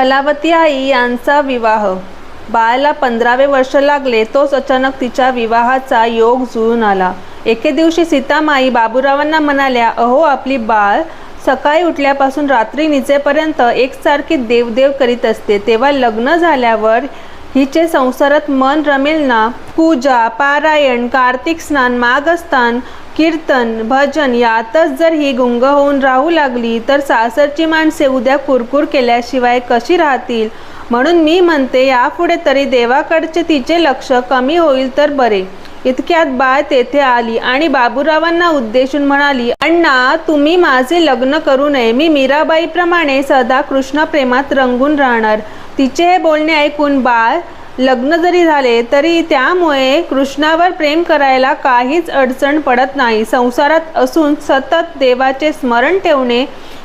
कलावती आई यांचा विवाह. बाळाला 15वे वर्ष लागले तोच अचानक तिच्या विवाहाचा योग जुळून आला. एके दिवशी सीतामाई बाबूरावांना म्हणाल्या, अहो आपली बाळ सकाळी उठल्यापासून रात्री निचेपर्यंत एकसारखी देवदेव करीत असते, तेव्हा लग्न झाल्यावर हिचे संसारात मन रमेल ना? पूजा, पारायण, कार्तिक स्नान, माघस्नान, कीर्तन, भजन यातच जर ही गुंग होऊन राहू लागली तर सासरची माणसे उद्या कुरकुर केल्याशिवाय कशी राहतील? म्हणून मी म्हणते यापुढे तरी देवाकडचे तिचे लक्ष कमी होईल तर बरे. इतक्यात बाळ तेथे आली आणि बाबूरावांना उद्देशून म्हणाली, अण्णा तुम्ही माझे लग्न करू नये. मी मीराबाईप्रमाणे सदा कृष्ण प्रेमात रंगून राहणार. तिचे हे बोलणे ऐकून बाळ लग्न जरी झाले तरी त्यामुळे कृष्णावर प्रेम करायला काहीच अडचण पडत नाही. संसारात असून सतत देवाचे स्मरण ठेवणे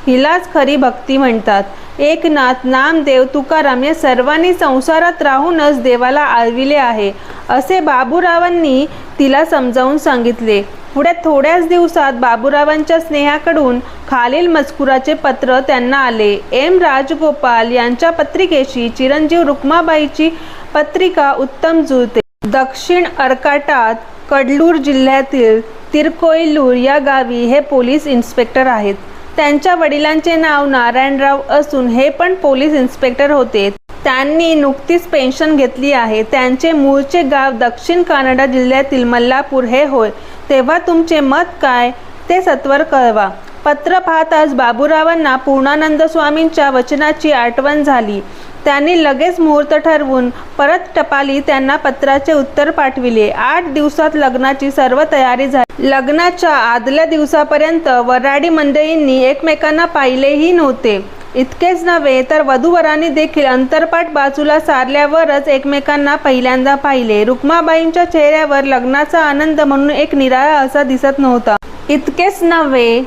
हिलाच खरी भक्ती म्हणतात. एकनाथ, नामदेव, तुकाराम या सर्वांनी संसारात राहूनच देवाला आळविले आहे असे बाबूरावांनी तिला समजावून सांगितले. पुढे थोड्याच दिवसात बाबूरावांच्या स्नेहाकडून खालील मजकुराचे पत्र त्यांना आले. एम राजगोपाल यांच्या पत्रिकेशी चिरंजीव रुक्माबाईची पत्रिका उत्तम जुळते. दक्षिण अर्काटात कडलूर जिल्ह्यातील तिरकोईलूर या गावी हे पोलीस इन्स्पेक्टर आहेत. त्यांच्या वडिलांचे नाव नारायणराव असून हे पण पोलीस इन्स्पेक्टर होते. त्यांनी नुकतीच पेन्शन घेतली आहे. त्यांचे मूळचे गाव दक्षिण कानडा जिल्ह्यातील मल्लापूर हे होय. तेव्हा तुमचे मत काय ते सत्वर कळवा. पत्र पाहताच बाबूरावांना पूर्णानंद स्वामींच्या वचनाची आठवण झाली. त्यांनी लगेच मुहूर्त ठरवून परत टपाली त्यांना पत्राचे उत्तर पाठविले. 8 दिवसात लग्नाची सर्व तयारी झाली. लग्नाच्या आदल्या दिवसापर्यंत वऱ्हाडी मंडळींनी एकमेकांना पाहिलेही नव्हते. इतकेच नव्हे तर वधूवरांनी देखील अंतरपाट बाजूला सारल्यावरच एकमेकांना पहिल्यांदा पाहिले. रुक्माबाईंच्या चेहऱ्यावर लग्नाचा आनंद म्हणून एक निराळा असा दिसत नव्हता. इतकेच नव्हे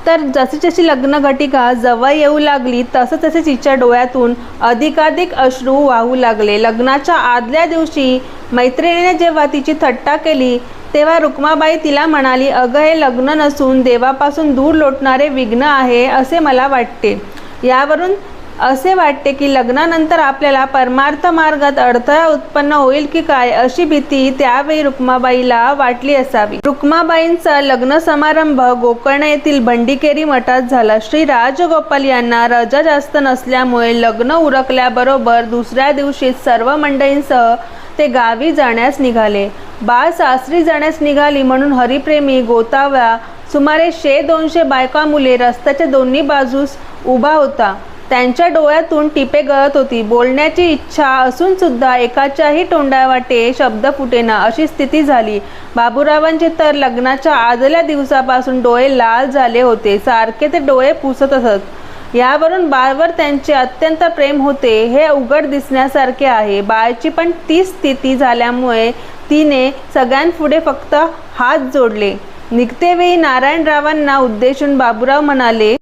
तर जशी जशी लग्न घटिका जवळ येऊ लागली तसे तिच्या डोळ्यातून अधिकाधिक अश्रू वाहू लागले. लग्नाच्या आदल्या दिवशी मैत्रिणीने जेव्हा तिची थट्टा केली तेव्हा रुक्माबाई तिला म्हणाली, अगं हे लग्न नसून देवापासून दूर लोटणारे विघ्न आहे असे मला वाटते. यावरून असे वाटते की लग्नानंतर आपल्याला परमार्थ मार्गात अडथळा उत्पन्न होईल की काय अशी भीती त्यावेळी रुक्माबाईला वाटली असावी. रुक्माबाईंचा लग्न समारंभ गोकर्ण येथील भंडीकेरी मठात झाला. श्री राजगोपाल यांना रजा जास्त नसल्यामुळे लग्न उरकल्याबरोबर दुसऱ्या दिवशी सर्व मंडळींसह ते गावी जाण्यास निघाले. बाळ सासरी जाण्यास निघाली म्हणून हरिप्रेमी गोतावळा सुमारे 100-200 बायका मुले रस्त्याच्या दोन्ही बाजूस उभा होता. त्यांच्या डोळ्यातून टिपे गळत होती. बोलण्याची इच्छा असून सुद्धा एकाच्याही तोंडावाटे शब्द फुटेना अशी स्थिती झाली. बाबूरावांचे तर लग्नाच्या आदल्या दिवसापासून डोळे लाल झाले होते. सारखे ते डोळे पुसत असत. यावरून बाळवर त्यांचे अत्यंत प्रेम होते हे उघड दिसण्यासारखे आहे. बाळची पण तीच स्थिती झाल्यामुळे तिने सगळ्यांपुढे फक्त हात जोडले. निघतेवेळी नारायणरावांना उद्देशून बाबूराव म्हणाले,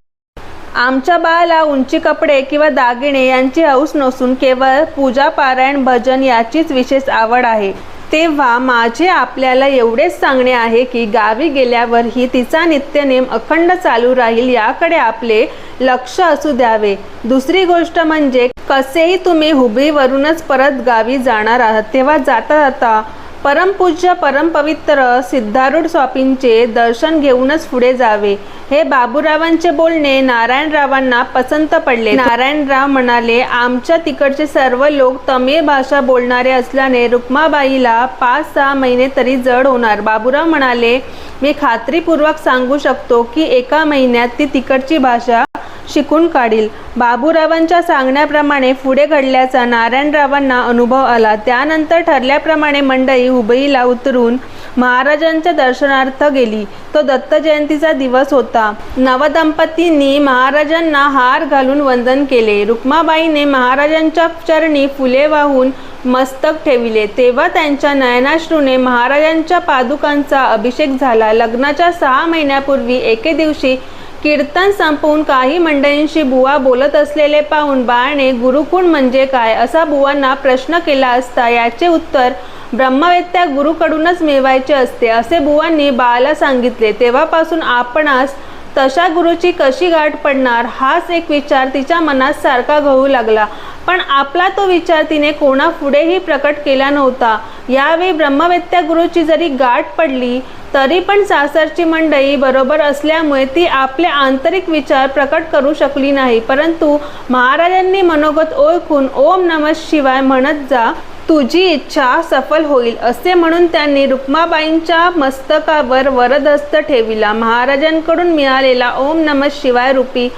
आमच्या बाळाला उंची कपडे किंवा दागिने यांची हौस नसून केवळ पूजा, पारायण, भजन याचीच विशेष आवड आहे. तेव्हा माझे आपल्याला एवढेच सांगणे आहे की गावी गेल्यावरही तिचा नित्यनेम अखंड चालू राहील याकडे आपले लक्ष असू द्यावे. दुसरी गोष्ट म्हणजे कसेही तुम्ही हुबळीवरूनच परत गावी जाणार आहात तेव्हा जाता जाता परमपूज्य परमपवित्र सिद्धारूढ स्वामींचे दर्शन घेऊनच पुढे जावे. हे बाबूरावांचे बोलणे नारायणरावांना पसंत पडले. नारायणराव म्हणाले, आमच्या तिकडचे सर्व लोक तमिळ भाषा बोलणारे असल्याने रुक्माबाईला 5-6 महिने तरी जड होणार. बाबूराव म्हणाले, मी खात्रीपूर्वक सांगू शकतो की 1 महिन्यात ती तिकडची भाषा शिकून काढील. बाबूरावांच्या सांगण्याप्रमाणे पुढे घडल्याचा नारायणरावांना अनुभव आला. त्यानंतर ठरल्याप्रमाणे मंडळी हुबळीला उतरून महाराजांच्या दर्शनार्थ गेली. तो दत्त जयंतीचा दिवस होता. नवदंपतींनी महाराजांना हार घालून वंदन केले. रुक्माबाईने महाराजांच्या चरणी फुले वाहून मस्तक ठेविले. तेव्हा त्यांच्या नयनाश्रूने महाराजांच्या पादुकांचा अभिषेक झाला. लग्नाच्या 6 महिन्यापूर्वी एके दिवशी कीर्तन संपवून काही मंडळींशी बुवा बोलत असलेले पाहून बाळाने गुरुकुळ म्हणजे काय असा बुवांना प्रश्न केला असता याचे उत्तर ब्रह्मवेत्या गुरुकडूनच मिळवायचे असते असे बुवांनी बाळाला सांगितले. तेव्हापासून आपणास तशा गुरुची कशी गाठ पडणार हाच एक विचार तिच्या मनात सारखा घोळू लागला. पण आपला तो विचार तिने कोणापुढेही प्रकट केला नव्हता. यावेळी ब्रह्मवेत्या गुरुची जरी गाठ पडली तरी पण सासरची मंडळी बरोबर असल्यामुळे ती आपले आंतरिक विचार प्रकट करू शकली नाही. परंतु महाराजांनी मनोगत ओळखून ओम नमः शिवाय म्हणत जा, तुझी इच्छा सफल होईल असे म्हणून त्यांनी रुक्माबाईंच्या मस्तकावर वरदहस्त ठेविला. महाराजांकडून मिळालेला ओम नमः शिवाय रूपी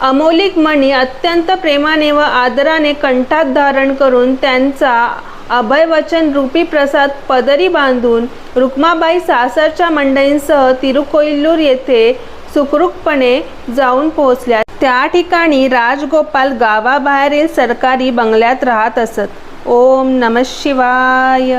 अमोलिक मणी अत्यंत प्रेमाने व आदराने कंठात धारण करून त्यांचा अभयवचन रूपी प्रसाद पदरी बांधून रुक्माबाई सासरच्या मंडळींसह तिरुकोइल्लूर येथे सुखरूपपणे जाऊन पोहोचल्या. त्या ठिकाणी राजगोपाल गावाबाहेरील सरकारी बंगल्यात राहत असत. ओम नमः शिवाय.